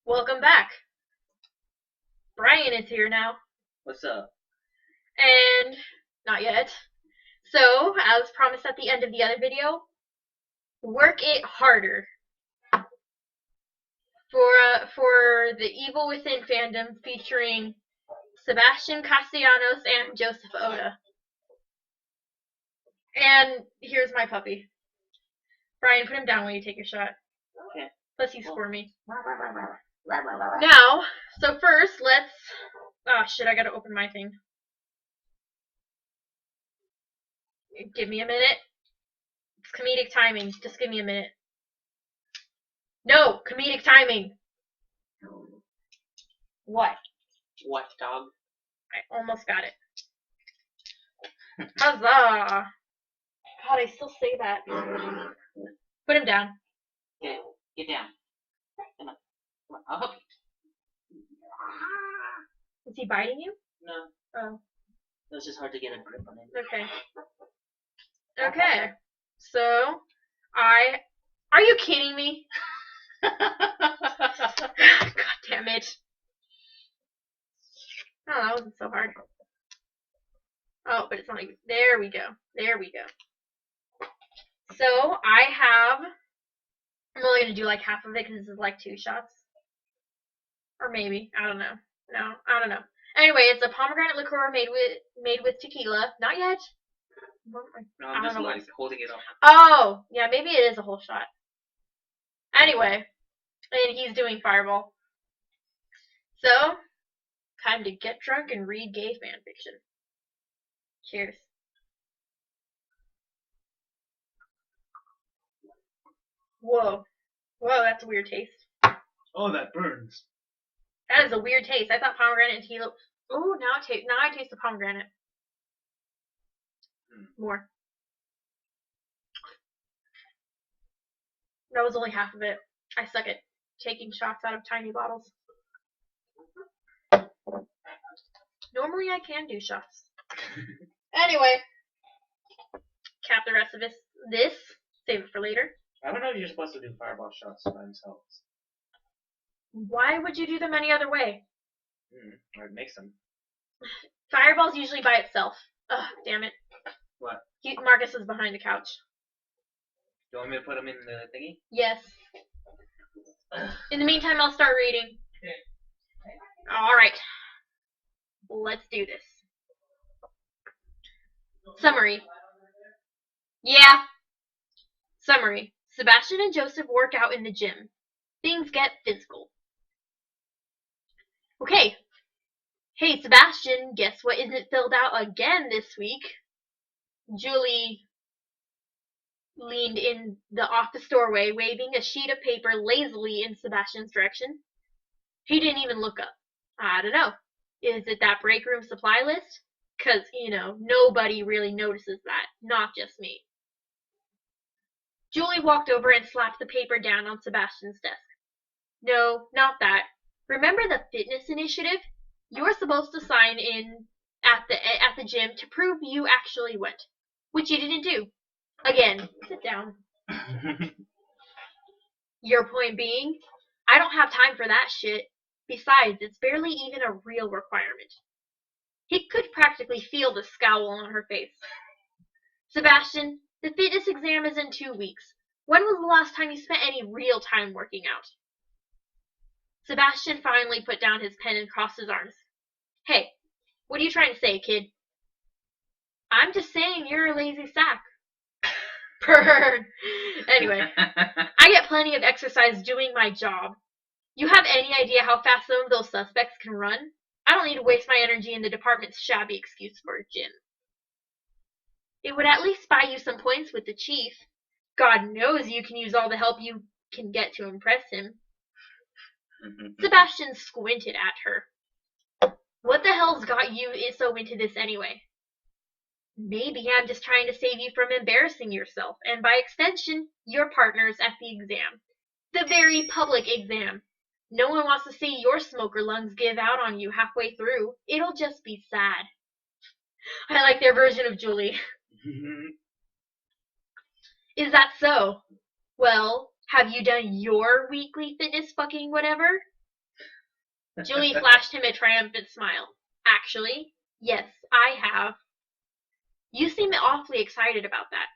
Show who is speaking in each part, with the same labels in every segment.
Speaker 1: Welcome back. Brian is here now.
Speaker 2: What's up?
Speaker 1: And not yet. So, as promised at the end of the other video, work it harder. For the Evil Within fandom featuring Sebastian Castellanos and Joseph Oda. And here's my puppy. Brian, put him down when you take your shot.
Speaker 2: Okay.
Speaker 1: Plus he's squirmy. Now, so first, let's... Oh shit, I gotta open my thing. Give me a minute. It's comedic timing. Just give me a minute. No, comedic timing. What?
Speaker 2: What, dog?
Speaker 1: I almost got it. Huzzah! God, I still say that. Put him down.
Speaker 2: Get down. Come on. I'll help you.
Speaker 1: Is he biting you?
Speaker 2: No.
Speaker 1: Oh.
Speaker 2: It was just hard to get a grip on him.
Speaker 1: Okay. Okay. So, Are you kidding me? God damn it. Oh, that wasn't so hard. Oh, but it's not even... There we go. There we go. So, I'm only going to do like half of it because this is like 2 shots. Or maybe. I don't know. No, I don't know. Anyway, it's a pomegranate liqueur made with tequila. Not yet.
Speaker 2: No, I'm just like holding it up.
Speaker 1: Oh, yeah, maybe it is a whole shot. Anyway, and he's doing Fireball. So, time to get drunk and read gay fanfiction. Cheers. Whoa. Whoa, that's a weird taste.
Speaker 2: Oh, that burns.
Speaker 1: That is a weird taste. I thought pomegranate and tequila... Ooh, now I taste the pomegranate. More. That was only half of it. I suck at taking shots out of tiny bottles. Normally I can do shots. Anyway. Cap the rest of this. Save it for later.
Speaker 2: I don't know if you're supposed to do fireball shots by themselves.
Speaker 1: Why would you do them any other way?
Speaker 2: I'd mix them.
Speaker 1: Fireball's usually by itself. Ugh, damn it.
Speaker 2: What?
Speaker 1: Marcus is behind the couch.
Speaker 2: Do you want me to put them in the thingy?
Speaker 1: Yes. In the meantime, I'll start reading. Okay. Alright. Let's do this. Summary. Yeah. Summary. Sebastian and Joseph work out in the gym. Things get physical. Okay. Hey, Sebastian, guess what isn't filled out again this week? Julie leaned in the office doorway, waving a sheet of paper lazily in Sebastian's direction. He didn't even look up. I don't know. Is it that break room supply list? 'Cause, nobody really notices that. Not just me. Julie walked over and slapped the paper down on Sebastian's desk. No, not that. Remember the fitness initiative? You're supposed to sign in at the gym to prove you actually went, which you didn't do. Again, sit down. Your point being, I don't have time for that shit. Besides, it's barely even a real requirement. He could practically feel the scowl on her face. Sebastian, the fitness exam is in 2 weeks. When was the last time you spent any real time working out? Sebastian finally put down his pen and crossed his arms. Hey, what are you trying to say, kid? I'm just saying you're a lazy sack. Burn. Anyway, I get plenty of exercise doing my job. You have any idea how fast some of those suspects can run? I don't need to waste my energy in the department's shabby excuse for a gym. It would at least buy you some points with the chief. God knows you can use all the help you can get to impress him. Sebastian squinted at her. What the hell's got you so into this anyway? Maybe I'm just trying to save you from embarrassing yourself, and by extension, your partners at the exam. The very public exam. No one wants to see your smoker lungs give out on you halfway through. It'll just be sad. I like their version of Julie. Is that so? Well, have you done your weekly fitness fucking whatever? Julie flashed him a triumphant smile. Actually, yes, I have. You seem awfully excited about that.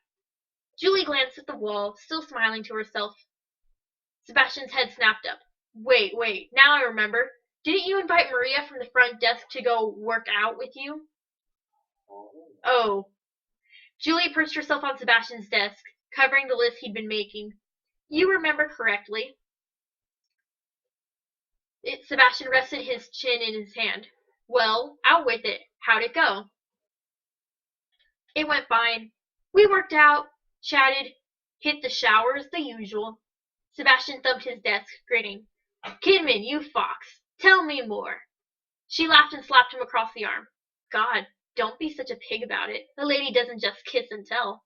Speaker 1: Julie glanced at the wall, still smiling to herself. Sebastian's head snapped up. Wait, now I remember. Didn't you invite Maria from the front desk to go work out with you? Oh. Julie perched herself on Sebastian's desk, covering the list he'd been making. You remember correctly. Sebastian rested his chin in his hand. Well, out with it. How'd it go? It went fine. We worked out, chatted, hit the showers, the usual. Sebastian thumped his desk, grinning. Kidman, you fox. Tell me more. She laughed and slapped him across the arm. God, don't be such a pig about it. A lady doesn't just kiss and tell.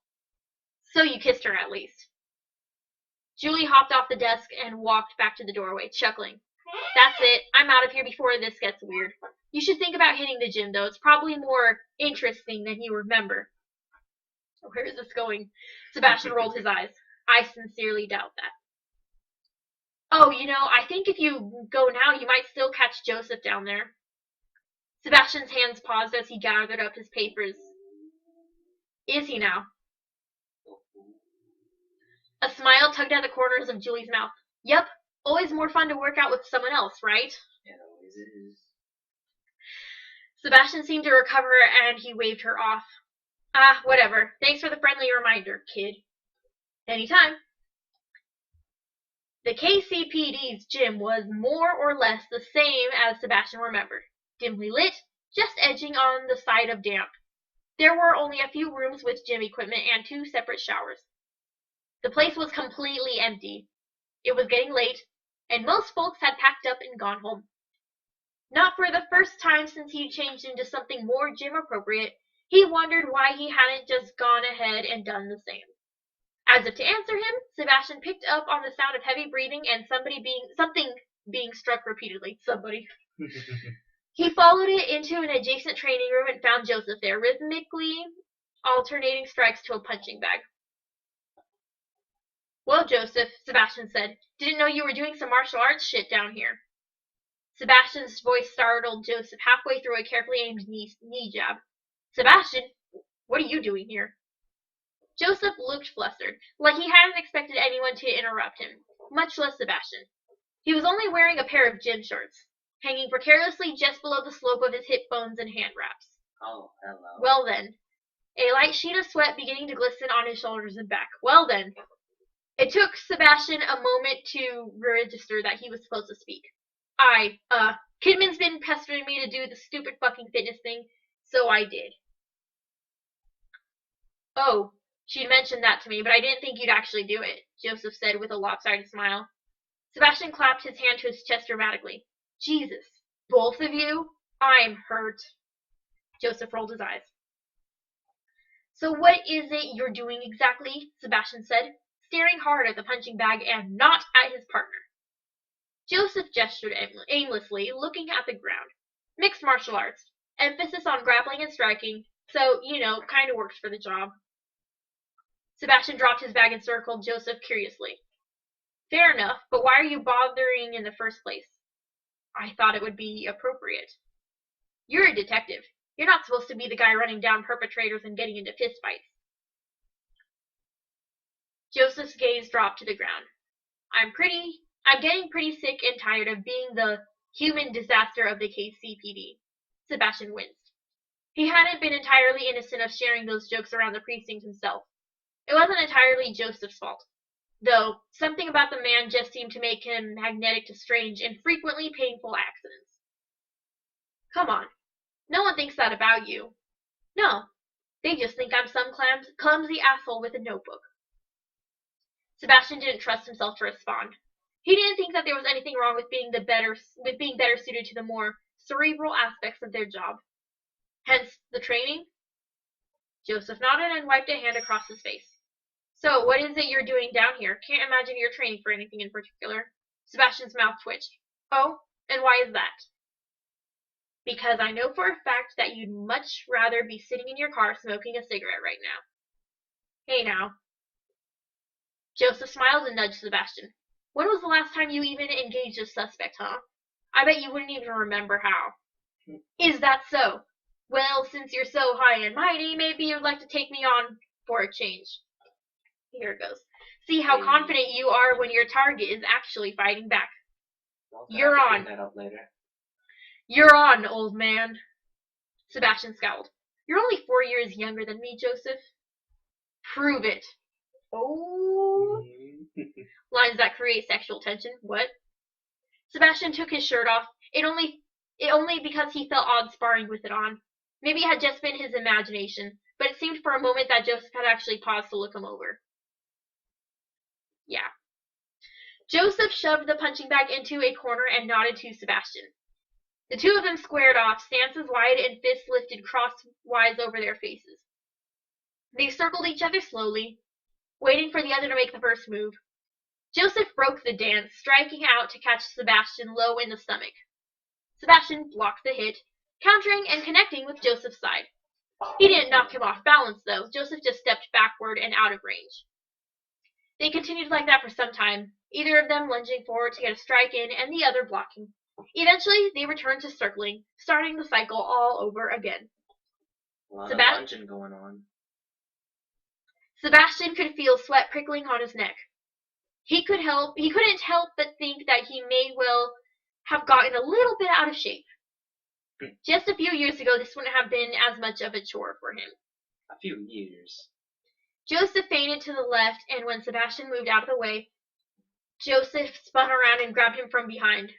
Speaker 1: So you kissed her at least. Julie hopped off the desk and walked back to the doorway, chuckling. That's it. I'm out of here before this gets weird. You should think about hitting the gym, though. It's probably more interesting than you remember. Where is this going? Sebastian rolled his eyes. I sincerely doubt that. Oh, I think if you go now, you might still catch Joseph down there. Sebastian's hands paused as he gathered up his papers. Is he now? A smile tugged at the corners of Julie's mouth. Yep, always more fun to work out with someone else, right?
Speaker 3: It always is.
Speaker 1: Sebastian seemed to recover and he waved her off. Whatever. Thanks for the friendly reminder, kid. Anytime. The KCPD's gym was more or less the same as Sebastian remembered. Dimly lit, just edging on the side of damp. There were only a few rooms with gym equipment and 2 separate showers. The place was completely empty. It was getting late, and most folks had packed up and gone home. Not for the first time since he changed into something more gym appropriate, he wondered why he hadn't just gone ahead and done the same. As if to answer him, Sebastian picked up on the sound of heavy breathing and something being struck repeatedly. Somebody. He followed it into an adjacent training room and found Joseph there, rhythmically alternating strikes to a punching bag. Well, Joseph, Sebastian said, didn't know you were doing some martial arts shit down here. Sebastian's voice startled Joseph halfway through a carefully aimed knee jab. Sebastian, what are you doing here? Joseph looked flustered, like he hadn't expected anyone to interrupt him, much less Sebastian. He was only wearing a pair of gym shorts, hanging precariously just below the slope of his hip bones and hand wraps.
Speaker 3: Oh, hello.
Speaker 1: Well then. A light sheet of sweat beginning to glisten on his shoulders and back. Well then. It took Sebastian a moment to register that he was supposed to speak. Kidman's been pestering me to do the stupid fucking fitness thing, so I did. Oh, she'd mentioned that to me, but I didn't think you'd actually do it, Joseph said with a lopsided smile. Sebastian clapped his hand to his chest dramatically. Jesus, both of you? I'm hurt. Joseph rolled his eyes. So what is it you're doing exactly? Sebastian said, staring hard at the punching bag and not at his partner. Joseph gestured aimlessly, looking at the ground. Mixed martial arts. Emphasis on grappling and striking, so, kinda works for the job. Sebastian dropped his bag and circled Joseph curiously. Fair enough, but why are you bothering in the first place? I thought it would be appropriate. You're a detective. You're not supposed to be the guy running down perpetrators and getting into fistfights. Joseph's gaze dropped to the ground. I'm getting pretty sick and tired of being the human disaster of the KCPD. Sebastian winced. He hadn't been entirely innocent of sharing those jokes around the precinct himself. It wasn't entirely Joseph's fault, though something about the man just seemed to make him magnetic to strange and frequently painful accidents. Come on. No one thinks that about you. No. They just think I'm some clumsy asshole with a notebook. Sebastian didn't trust himself to respond. He didn't think that there was anything wrong with being better suited to the more cerebral aspects of their job. Hence the training? Joseph nodded and wiped a hand across his face. So, what is it you're doing down here? Can't imagine you're training for anything in particular. Sebastian's mouth twitched. Oh, and why is that? Because I know for a fact that you'd much rather be sitting in your car smoking a cigarette right now. Hey now. Joseph smiled and nudged Sebastian. When was the last time you even engaged a suspect, huh? I bet you wouldn't even remember how. Is that so? Well, since you're so high and mighty, maybe you'd like to take me on for a change. Here it goes. See how confident you are when your target is actually fighting back. You're on.
Speaker 3: That up later.
Speaker 1: You're on, old man. Sebastian scowled. You're only 4 years younger than me, Joseph. Prove it. Oh. Lines that create sexual tension. What? Sebastian took his shirt off. It only because he felt odd sparring with it on. Maybe it had just been his imagination, but it seemed for a moment that Joseph had actually paused to look him over. Yeah. Joseph shoved the punching bag into a corner and nodded to Sebastian. The two of them squared off, stances wide and fists lifted crosswise over their faces. They circled each other slowly, waiting for the other to make the first move. Joseph broke the dance, striking out to catch Sebastian low in the stomach. Sebastian blocked the hit, countering and connecting with Joseph's side. He didn't knock him off balance, though. Joseph just stepped backward and out of range. They continued like that for some time, either of them lunging forward to get a strike in and the other blocking. Eventually, they returned to circling, starting the cycle all over again.
Speaker 3: A lot of lunging going on.
Speaker 1: Sebastian could feel sweat prickling on his neck. He couldn't help but think that he may well have gotten a little bit out of shape. Just a few years ago, this wouldn't have been as much of a chore for him.
Speaker 3: A few years.
Speaker 1: Joseph feinted to the left, and when Sebastian moved out of the way, Joseph spun around and grabbed him from behind.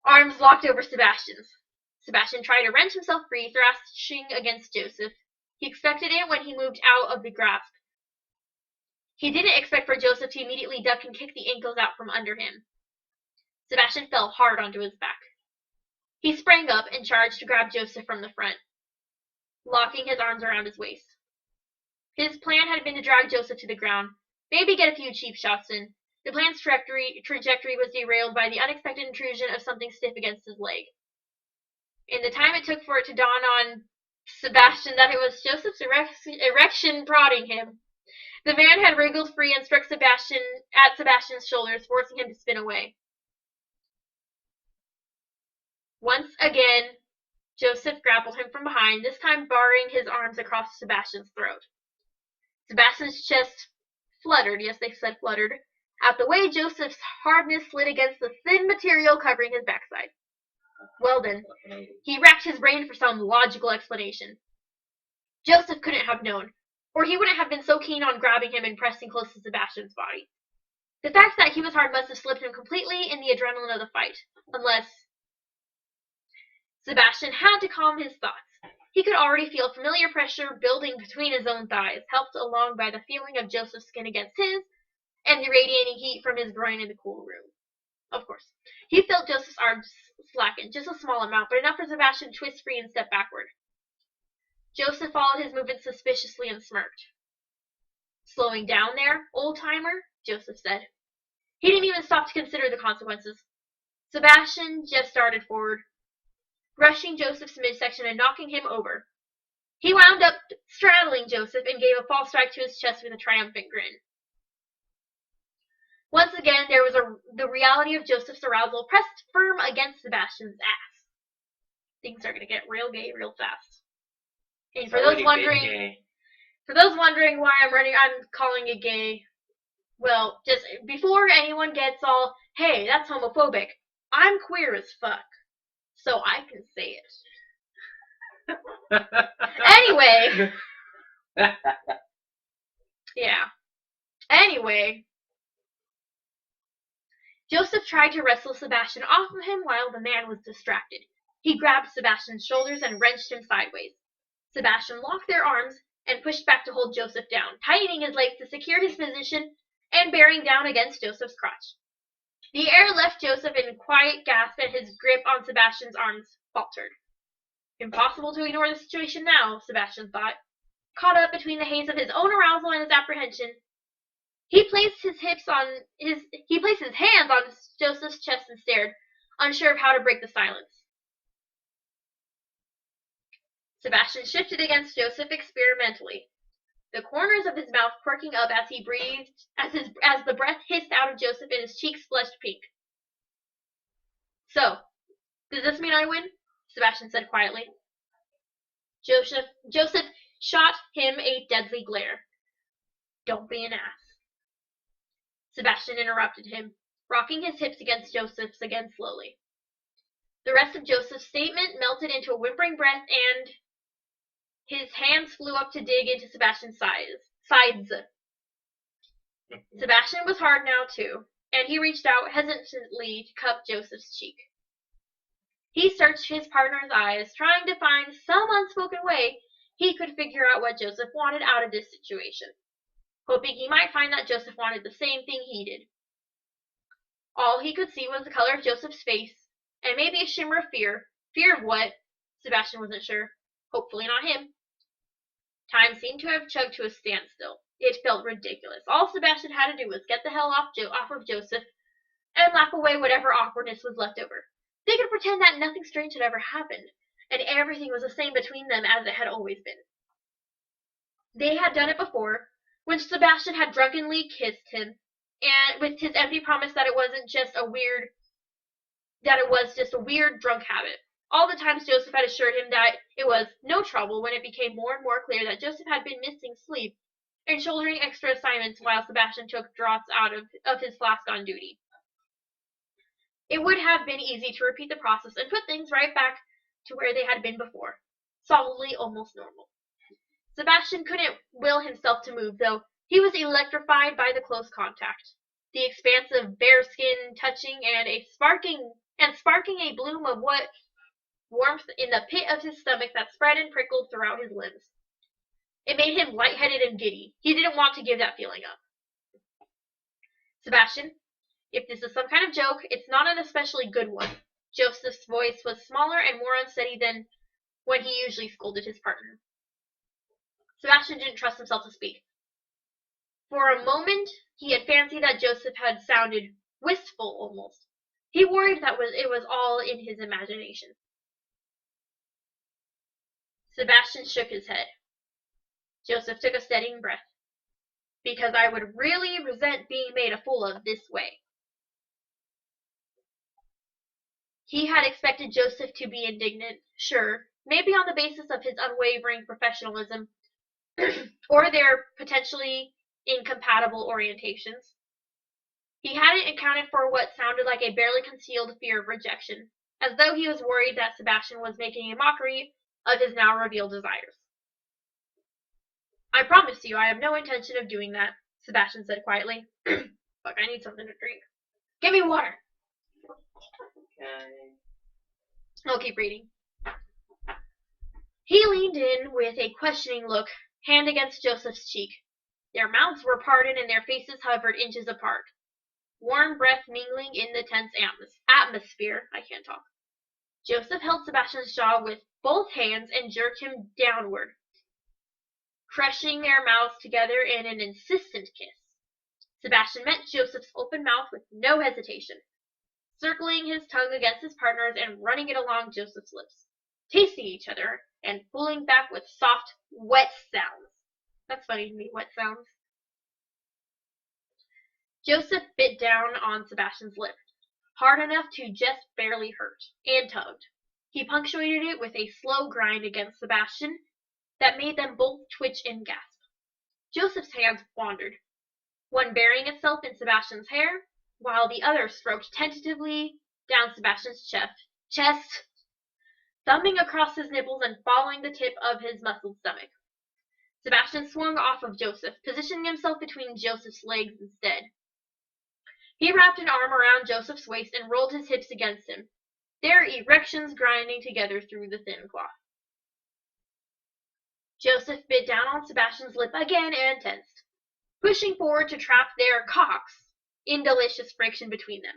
Speaker 1: Arms locked over Sebastian's. Sebastian tried to wrench himself free, thrashing against Joseph. He expected it when he moved out of the grasp. He didn't expect for Joseph to immediately duck and kick the ankles out from under him. Sebastian fell hard onto his back. He sprang up and charged to grab Joseph from the front, locking his arms around his waist. His plan had been to drag Joseph to the ground, maybe get a few cheap shots in. The plan's trajectory was derailed by the unexpected intrusion of something stiff against his leg. In the time it took for it to dawn on Sebastian that it was Joseph's erection prodding him, the man had wriggled free and struck Sebastian's shoulders, forcing him to spin away. Once again, Joseph grappled him from behind, this time barring his arms across Sebastian's throat. Sebastian's chest fluttered, yes, they said fluttered, at the way Joseph's hardness slid against the thin material covering his backside. Well then, he racked his brain for some logical explanation. Joseph couldn't have known, or he wouldn't have been so keen on grabbing him and pressing close to Sebastian's body. The fact that he was hard must have slipped him completely in the adrenaline of the fight, unless Sebastian had to calm his thoughts. He could already feel familiar pressure building between his own thighs, helped along by the feeling of Joseph's skin against his, and the radiating heat from his groin in the cool room. Of course. He felt Joseph's arms slacken, just a small amount, but enough for Sebastian to twist free and step backward. Joseph followed his movement suspiciously and smirked. Slowing down there, old-timer, Joseph said. He didn't even stop to consider the consequences. Sebastian just started forward, rushing Joseph's midsection and knocking him over. He wound up straddling Joseph and gave a false strike to his chest with a triumphant grin. Once again, there was the reality of Joseph's arousal pressed firm against Sebastian's ass. Things are going to get real gay real fast. And for those wondering why I'm calling it gay, well, just before anyone gets all, hey, that's homophobic, I'm queer as fuck, so I can say it. Anyway. Yeah. Anyway. Joseph tried to wrestle Sebastian off of him while the man was distracted. He grabbed Sebastian's shoulders and wrenched him sideways. Sebastian locked their arms and pushed back to hold Joseph down, tightening his legs to secure his position and bearing down against Joseph's crotch. The air left Joseph in a quiet gasp and his grip on Sebastian's arms faltered. Impossible to ignore the situation now, Sebastian thought. Caught up between the haze of his own arousal and his apprehension, he placed his hands on Joseph's chest and stared, unsure of how to break the silence. Sebastian shifted against Joseph experimentally, the corners of his mouth quirking up as he breathed, as the breath hissed out of Joseph and his cheeks flushed pink. So, does this mean I win? Sebastian said quietly. Joseph shot him a deadly glare. Don't be an ass. Sebastian interrupted him, rocking his hips against Joseph's again slowly. The rest of Joseph's statement melted into a whimpering breath, and his hands flew up to dig into Sebastian's sides. Sebastian was hard now, too, and he reached out hesitantly to cup Joseph's cheek. He searched his partner's eyes, trying to find some unspoken way he could figure out what Joseph wanted out of this situation, hoping he might find that Joseph wanted the same thing he did. All he could see was the color of Joseph's face, and maybe a shimmer of fear. Fear of what? Sebastian wasn't sure. Hopefully not him. Time seemed to have chugged to a standstill. It felt ridiculous. All Sebastian had to do was get the hell off of Joseph and laugh away whatever awkwardness was left over. They could pretend that nothing strange had ever happened, and everything was the same between them as it had always been. They had done it before, when Sebastian had drunkenly kissed him, and with his empty promise that it was just a weird drunk habit. All the times Joseph had assured him that it was no trouble when it became more and more clear that Joseph had been missing sleep and shouldering extra assignments while Sebastian took draughts out of his flask on duty. It would have been easy to repeat the process and put things right back to where they had been before, solidly almost normal. Sebastian couldn't will himself to move, though. He was electrified by the close contact, the expansive bearskin touching and sparking a bloom of warmth in the pit of his stomach that spread and prickled throughout his limbs. It made him lightheaded and giddy. He didn't want to give that feeling up. Sebastian, if this is some kind of joke, it's not an especially good one. Joseph's voice was smaller and more unsteady than when he usually scolded his partner. Sebastian didn't trust himself to speak. For a moment, he had fancied that Joseph had sounded wistful almost. He worried that it was all in his imagination. Sebastian shook his head. Joseph took a steadying breath. Because I would really resent being made a fool of this way. He had expected Joseph to be indignant, sure, maybe on the basis of his unwavering professionalism, or their potentially incompatible orientations. He hadn't accounted for what sounded like a barely concealed fear of rejection, as though he was worried that Sebastian was making a mockery of his now revealed desires. I promise you I have no intention of doing that, Sebastian said quietly. Fuck, I need something to drink. Give me water!
Speaker 3: Okay.
Speaker 1: I'll keep reading. He leaned in with a questioning look, hand against Joseph's cheek. Their mouths were parted and their faces hovered inches apart. Warm breath mingling in the tense atmosphere. I can't talk. Joseph held Sebastian's jaw with both hands and jerked him downward, crushing their mouths together in an insistent kiss. Sebastian met Joseph's open mouth with no hesitation, circling his tongue against his partner's and running it along Joseph's lips, tasting each other and pulling back with soft, wet sounds. That's funny to me, wet sounds. Joseph bit down on Sebastian's lip, hard enough to just barely hurt, and tugged. He punctuated it with a slow grind against Sebastian that made them both twitch and gasp. Joseph's hands wandered, one burying itself in Sebastian's hair, while the other stroked tentatively down Sebastian's chest, thumbing across his nipples and following the tip of his muscled stomach. Sebastian swung off of Joseph, positioning himself between Joseph's legs instead. He wrapped an arm around Joseph's waist and rolled his hips against him, their erections grinding together through the thin cloth. Joseph bit down on Sebastian's lip again and tensed, pushing forward to trap their cocks in delicious friction between them.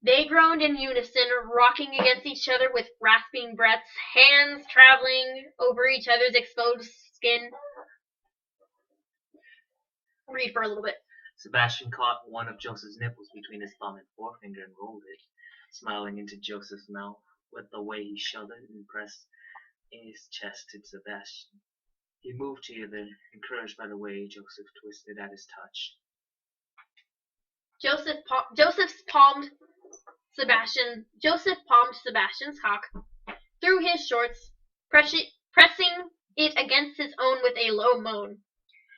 Speaker 1: They groaned in unison, rocking against each other with rasping breaths, hands traveling over each other's exposed skin. Read for a little bit.
Speaker 3: Sebastian caught one of Joseph's nipples between his thumb and forefinger and rolled it, smiling into Joseph's mouth with the way he shuddered and pressed his chest to Sebastian. He moved together, encouraged by the way Joseph twisted at his touch.
Speaker 1: Joseph palmed Sebastian's cock through his shorts, pressing it against his own with a low moan.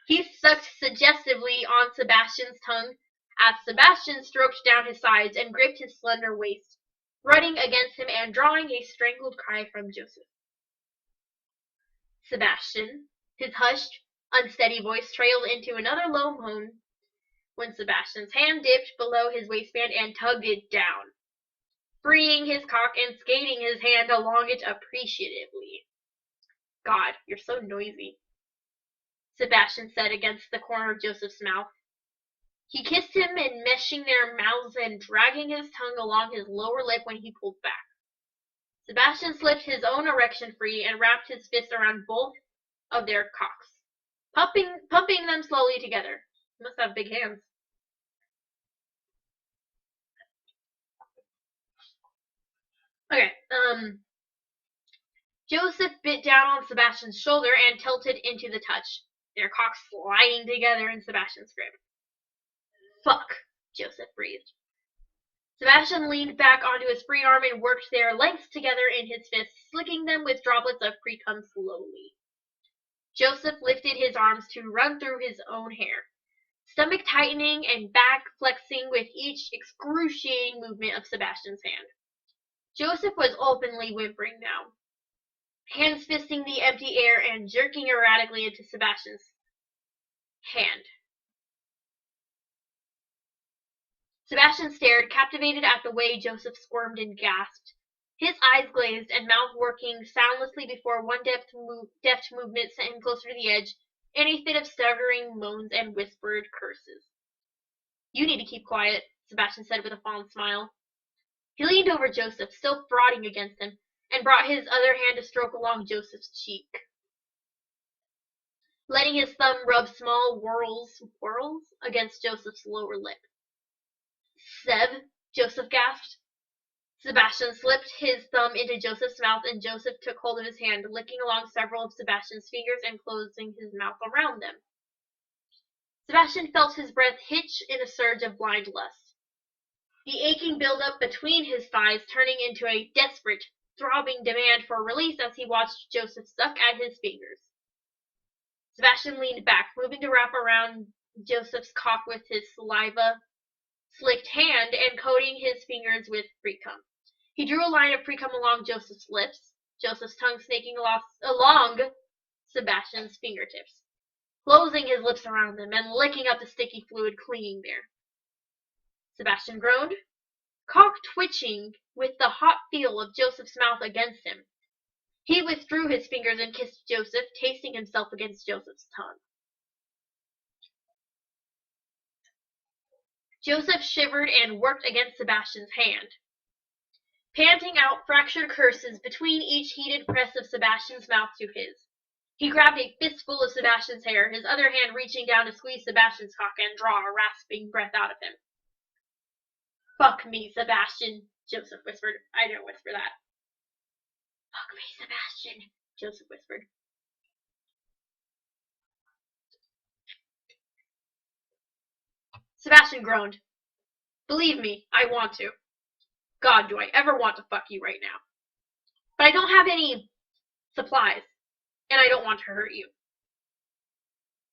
Speaker 1: He sucked suggestively on Sebastian's tongue as Sebastian stroked down his sides and gripped his slender waist, running against him and drawing a strangled cry from Joseph. Sebastian, his hushed, unsteady voice trailed into another low moan when Sebastian's hand dipped below his waistband and tugged it down, freeing his cock and skating his hand along it appreciatively. God, you're so noisy, Sebastian said against the corner of Joseph's mouth. He kissed him, enmeshing their mouths and dragging his tongue along his lower lip when he pulled back. Sebastian slipped his own erection free and wrapped his fist around both of their cocks, pumping them slowly together. He must have big hands. Okay, Joseph bit down on Sebastian's shoulder and tilted into the touch, their cocks sliding together in Sebastian's grip. Fuck, Joseph breathed. Sebastian leaned back onto his free arm and worked their lengths together in his fists, slicking them with droplets of pre-cum slowly. Joseph lifted his arms to run through his own hair, stomach tightening and back flexing with each excruciating movement of Sebastian's hand. Joseph was openly whimpering now, hands fisting the empty air and jerking erratically into Sebastian's hand. Sebastian stared, captivated at the way Joseph squirmed and gasped, his eyes glazed and mouth working soundlessly before one deft movement sent him closer to the edge in a fit of staggering moans and whispered curses. You need to keep quiet, Sebastian said with a fond smile. He leaned over Joseph, still frothing against him, and brought his other hand to stroke along Joseph's cheek, letting his thumb rub small whorls against Joseph's lower lip. Seb, Joseph gasped. Sebastian slipped his thumb into Joseph's mouth and Joseph took hold of his hand, licking along several of Sebastian's fingers and closing his mouth around them. Sebastian felt his breath hitch in a surge of blind lust, the aching buildup between his thighs turning into a desperate, throbbing demand for release as he watched Joseph suck at his fingers. Sebastian leaned back, moving to wrap around Joseph's cock with his saliva-slicked hand and coating his fingers with pre-cum. He drew a line of pre-cum along Joseph's lips, Joseph's tongue snaking along Sebastian's fingertips, closing his lips around them and licking up the sticky fluid clinging there. Sebastian groaned, cock twitching with the hot feel of Joseph's mouth against him. He withdrew his fingers and kissed Joseph, tasting himself against Joseph's tongue. Joseph shivered and worked against Sebastian's hand, panting out fractured curses between each heated press of Sebastian's mouth to his. He grabbed a fistful of Sebastian's hair, his other hand reaching down to squeeze Sebastian's cock and draw a rasping breath out of him. Fuck me, Sebastian, Joseph whispered. I didn't whisper that. Fuck me, Sebastian, Joseph whispered. Sebastian groaned. Believe me, I want to. God, do I ever want to fuck you right now. But I don't have any supplies, and I don't want to hurt you.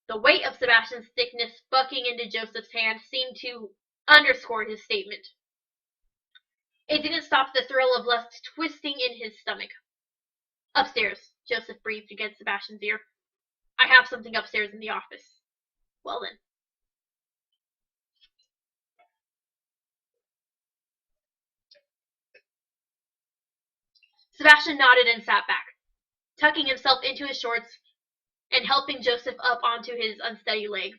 Speaker 1: The weight of Sebastian's thickness bucking into Joseph's hand seemed to underscore his statement. It didn't stop the thrill of lust twisting in his stomach. Upstairs, Joseph breathed against Sebastian's ear. I have something upstairs in the office. Well then. Sebastian nodded and sat back, tucking himself into his shorts and helping Joseph up onto his unsteady legs.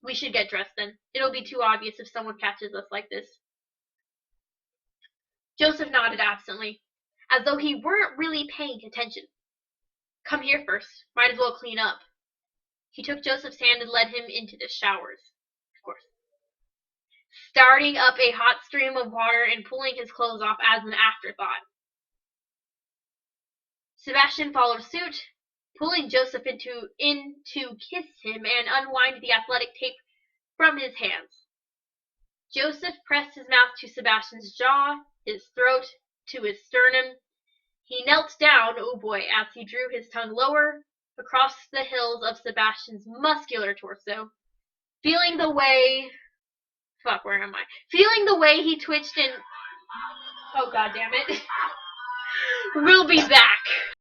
Speaker 1: We should get dressed then. It'll be too obvious if someone catches us like this. Joseph nodded absently, as though he weren't really paying attention. Come here first. Might as well clean up. He took Joseph's hand and led him into the showers. Of course. Starting up a hot stream of water and pulling his clothes off as an afterthought. Sebastian followed suit, pulling Joseph in to kiss him and unwind the athletic tape from his hands. Joseph pressed his mouth to Sebastian's jaw, his throat to his sternum. He knelt down, oh boy, as he drew his tongue lower across the hills of Sebastian's muscular torso, feeling the way... Fuck, where am I? Feeling the way he twitched and... Oh, god damn it. We'll be back.